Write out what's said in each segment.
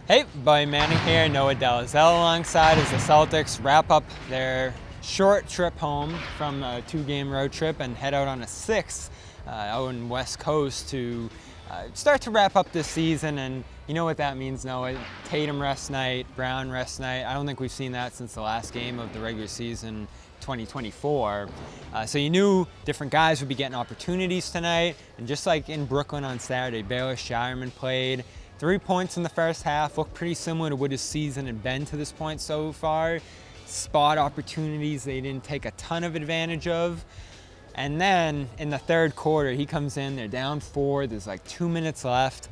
Hey, Buddy Manning here. Noah Dalzell alongside as the Celtics wrap up their short trip home from a two-game road trip and head out on a sixth out in West Coast to start to wrap up this season. And you know what that means, Noah. Tatum rest night, Brown rest night. I don't think we've seen that since the last game of the regular season 2024. So you knew different guys would be getting opportunities tonight. And just like in Brooklyn on Saturday, Baylor Scheierman played. 3 points in the first half, looked pretty similar to what his season had been to this point so far. Spot opportunities they didn't take a ton of advantage of. And then in the third quarter, he comes in, they're down 4, there's like 2 minutes left,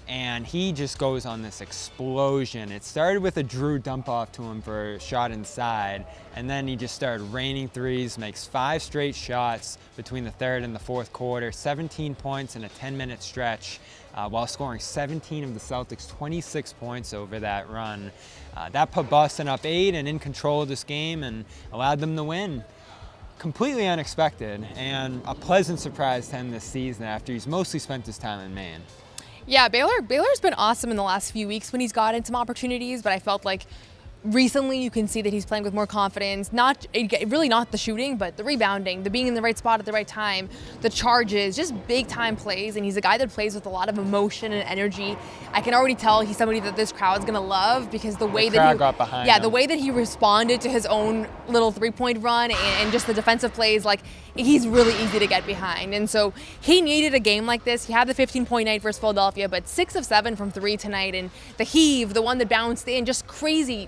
and he just goes on this explosion. It started with a Drew dump off to him for a shot inside, and then he just started raining threes, makes 5 straight shots between the third and the fourth quarter, 17 points in a 10-minute stretch, while scoring 17 of the Celtics' 26 points over that run. That put Boston up 8 and in control of this game and allowed them to win. Completely unexpected and a pleasant surprise to end this season after he's mostly spent his time in Maine. Yeah, Baylor's been awesome in the last few weeks when he's gotten some opportunities, but I felt like recently you can see that he's playing with more confidence, really not the shooting, but the rebounding, the being in the right spot at the right time, the charges, just big time plays. And he's a guy that plays with a lot of emotion and energy. I can already tell he's somebody that this crowd's gonna love because the way that he got behind him. The way that he responded to his own little 3-point run and just the defensive plays, like he's really easy to get behind. And so he needed a game like this. He had the 15-point night versus Philadelphia, but 6 of 7 from 3 tonight, and the heave, the one that bounced in, just crazy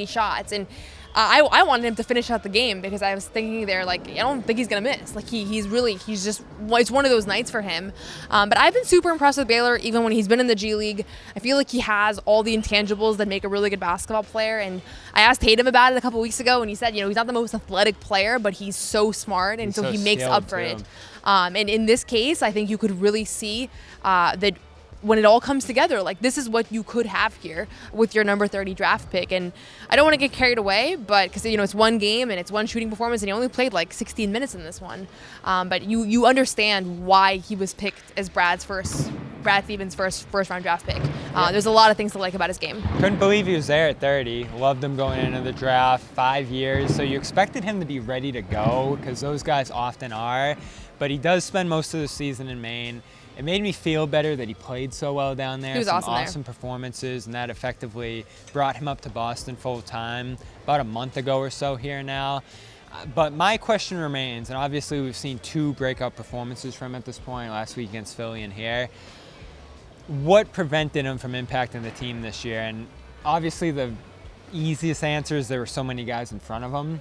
shots. And I wanted him to finish out the game because I was thinking there, like, I don't think he's gonna miss. Like it's one of those nights for him. But I've been super impressed with Baylor even when he's been in the G League. I feel like he has all the intangibles that make a really good basketball player. And I asked Tatum about it a couple weeks ago, and he said, he's not the most athletic player, but he's so smart, and so he makes up for it. And in this case, I think you could really see that when it all comes together, like this is what you could have here with your number 30 draft pick. And I don't want to get carried away, but because it's one game and it's one shooting performance, and he only played like 16 minutes in this one. But you understand why he was picked as Brad Stevens' first round draft pick. There's a lot of things to like about his game. Couldn't believe he was there at 30. Loved him going into the draft, 5 years. So you expected him to be ready to go because those guys often are. But he does spend most of the season in Maine. It made me feel better that he played so well down there. He was awesome performances, and that effectively brought him up to Boston full time about a month ago or so here now. But my question remains, and obviously we've seen 2 breakout performances from him at this point, last week against Philly and here. What prevented him from impacting the team this year? And obviously the easiest answer is there were so many guys in front of him.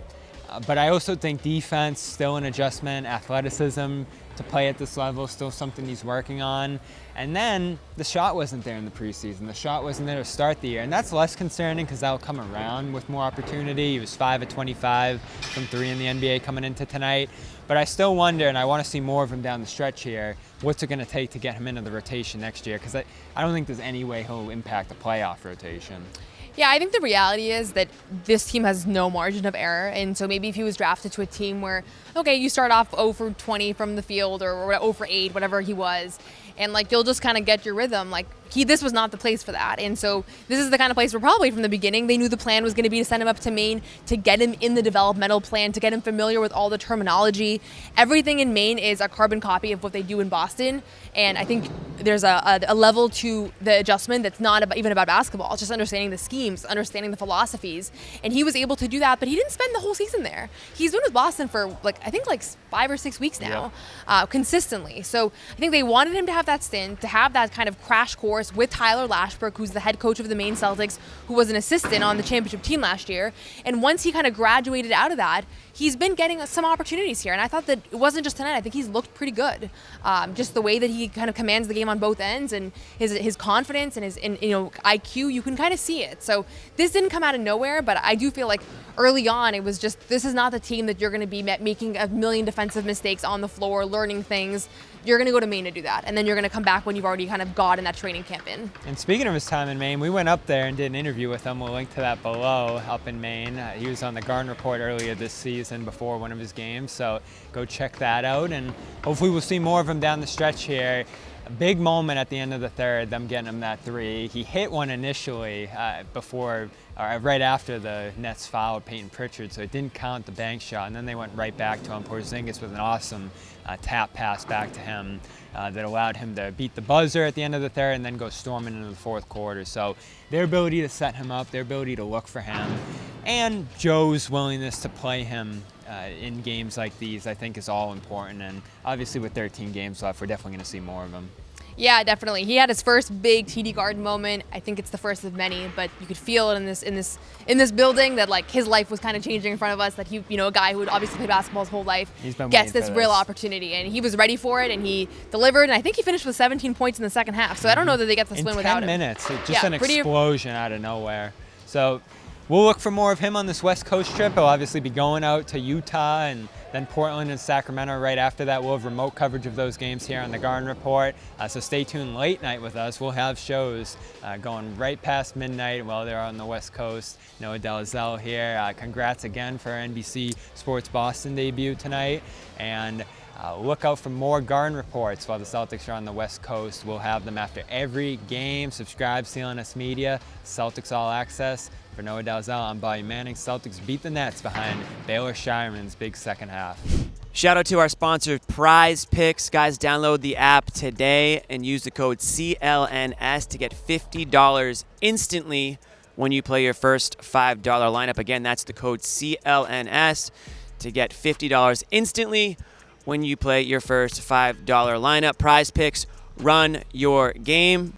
But I also think defense, still an adjustment, athleticism to play at this level, still something he's working on. And then the shot wasn't there in the preseason. The shot wasn't there to start the year. And that's less concerning because that'll come around with more opportunity. He was 5 of 25 from 3 in the NBA coming into tonight. But I still wonder, and I want to see more of him down the stretch here, what's it going to take to get him into the rotation next year? Because I don't think there's any way he'll impact the playoff rotation. Yeah, I think the reality is that this team has no margin of error. And so maybe if he was drafted to a team where, okay, you start off 0 for 20 from the field or 0 for 8, whatever he was, and like you'll just kind of get your rhythm. Like this was not the place for that. And so this is the kind of place where probably from the beginning they knew the plan was going to be to send him up to Maine, to get him in the developmental plan, to get him familiar with all the terminology. Everything in Maine is a carbon copy of what they do in Boston. And I think there's a level to the adjustment that's not even about basketball. It's just understanding the schemes, understanding the philosophies. And he was able to do that, but he didn't spend the whole season there. He's been with Boston for I think 5 or 6 weeks now, consistently. So I think they wanted him to have that stint, to have that kind of crash course with Tyler Lashbrook, who's the head coach of the Maine Celtics, who was an assistant on the championship team last year. And once he kind of graduated out of that, he's been getting some opportunities here. And I thought that it wasn't just tonight. I think he's looked pretty good. Just the way that he kind of commands the game on both ends, and his confidence and his IQ, you can kind of see it. So this didn't come out of nowhere, but I do feel like early on it was just, this is not the team that you're going to be making a million defensive mistakes on the floor, learning things. You're going to go to Maine to do that, and then you're going to come back when you've already kind of gotten that training camp in. And speaking of his time in Maine, we went up there and did an interview with him. We'll link to that below, up in Maine. He was on the Garden Report earlier this season before one of his games, so go check that out, and hopefully we'll see more of him down the stretch here. A big moment at the end of the third, them getting him that three. He hit one initially right after the Nets fouled Peyton Pritchard, so it didn't count the bank shot, and then they went right back to him. Porzingis with an awesome tap pass back to him that allowed him to beat the buzzer at the end of the third and then go storming into the fourth quarter. So their ability to set him up, their ability to look for him, and Joe's willingness to play him in games like these, I think, is all important. And obviously with 13 games left, we're definitely going to see more of him. Yeah, definitely. He had his first big TD Garden moment. I think it's the first of many, but you could feel it in this building that like his life was kind of changing in front of us. That he, a guy who would obviously play basketball his whole life, gets this real opportunity, and he was ready for it, and he delivered. And I think he finished with 17 points in the second half. So I don't know that they get this win without him. In 10 minutes, just an explosion out of nowhere. So we'll look for more of him on this West Coast trip. He'll obviously be going out to Utah and then Portland and Sacramento right after that. We'll have remote coverage of those games here on the Garden Report. So stay tuned late night with us. We'll have shows going right past midnight while they're on the West Coast. Noah Dalzell here. Congrats again for our NBC Sports Boston debut tonight. And look out for more Garden Reports while the Celtics are on the West Coast. We'll have them after every game. Subscribe, CLNS Media, Celtics All Access. For Noah Dalzell, I'm Bobby Manning. Celtics beat the Nets behind Baylor Scheierman's big second half. Shout out to our sponsor, Prize Picks. Guys, download the app today and use the code CLNS to get $50 instantly when you play your first $5 lineup. Again, that's the code CLNS to get $50 instantly when you play your first $5 lineup. Prize Picks, run your game.